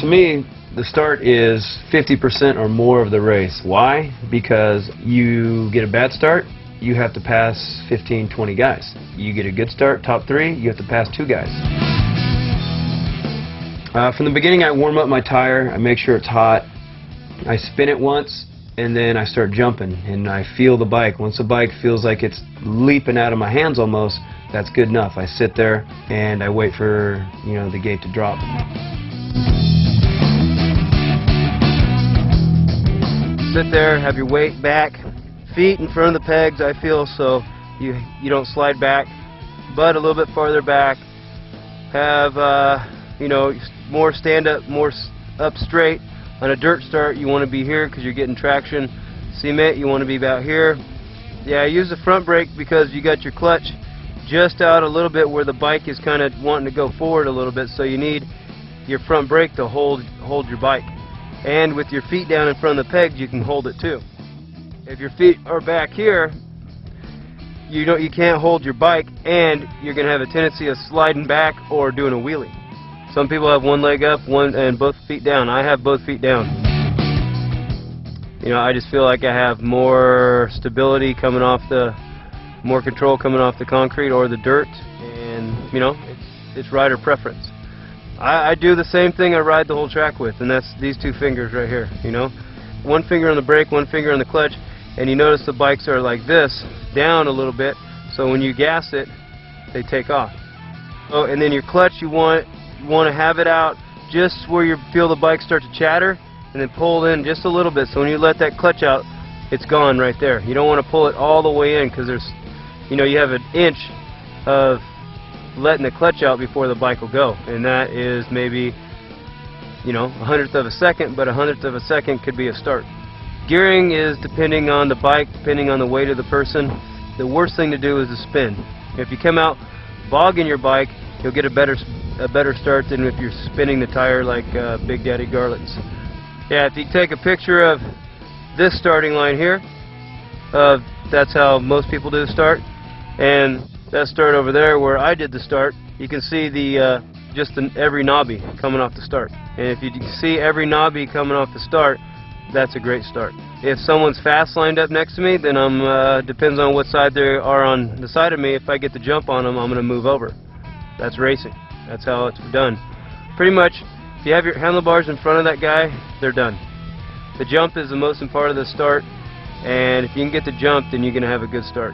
to me, the start is 50% or more of the race. Why? Because you get a bad start, you have to pass 15, 20 guys. You get a good start, top 3, you have to pass 2 guys. From the beginning, I warm up my tire, I make sure it's hot, I spin it once, and then I start jumping, and I feel the bike. Once the bike feels like it's leaping out of my hands almost, that's good enough. I sit there and I wait for, the gate to drop. Sit there, have your weight back, feet in front of the pegs, I feel, so you don't slide back, butt a little bit farther back, have more stand up, more up straight. On a dirt start, you want to be here because you're getting traction. Cement, you want to be about here. Yeah, use the front brake because you got your clutch just out a little bit where the bike is kind of wanting to go forward a little bit, so you need your front brake to hold your bike. And with your feet down in front of the pegs, you can hold it too. If your feet are back here, you can't hold your bike, and you're going to have a tendency of sliding back or doing a wheelie. Some people have one leg up, and both feet down. I have both feet down. I just feel like I have more stability coming off more control coming off the concrete or the dirt, and it's rider preference. I do the same thing I ride the whole track with, and that's these 2 fingers right here. One finger on the brake, one finger on the clutch, and you notice the bikes are like this, down a little bit, so when you gas it, they take off. Oh, and then your clutch, you want to have it out just where you feel the bike start to chatter, and then pull in just a little bit, so when you let that clutch out, it's gone right there. You don't want to pull it all the way in, because there's, you have an inch of letting the clutch out before the bike will go, and that is maybe, a 100th of a second, but a 100th of a second could be a start. Gearing is depending on the bike, depending on the weight of the person. The worst thing to do is to spin. If you come out bogging your bike, you'll get a better start than if you're spinning the tire like Big Daddy Garlits. Yeah, if you take a picture of this starting line here, that's how most people do the start, and that start over there where I did the start, you can see every knobby coming off the start. And if you can see every knobby coming off the start, that's a great start. If someone's fast lined up next to me, then depends on what side they are on the side of me. If I get the jump on them, I'm going to move over. That's racing. That's how it's done. Pretty much, if you have your handlebars in front of that guy, they're done. The jump is the most important part of the start, and if you can get the jump, then you're going to have a good start.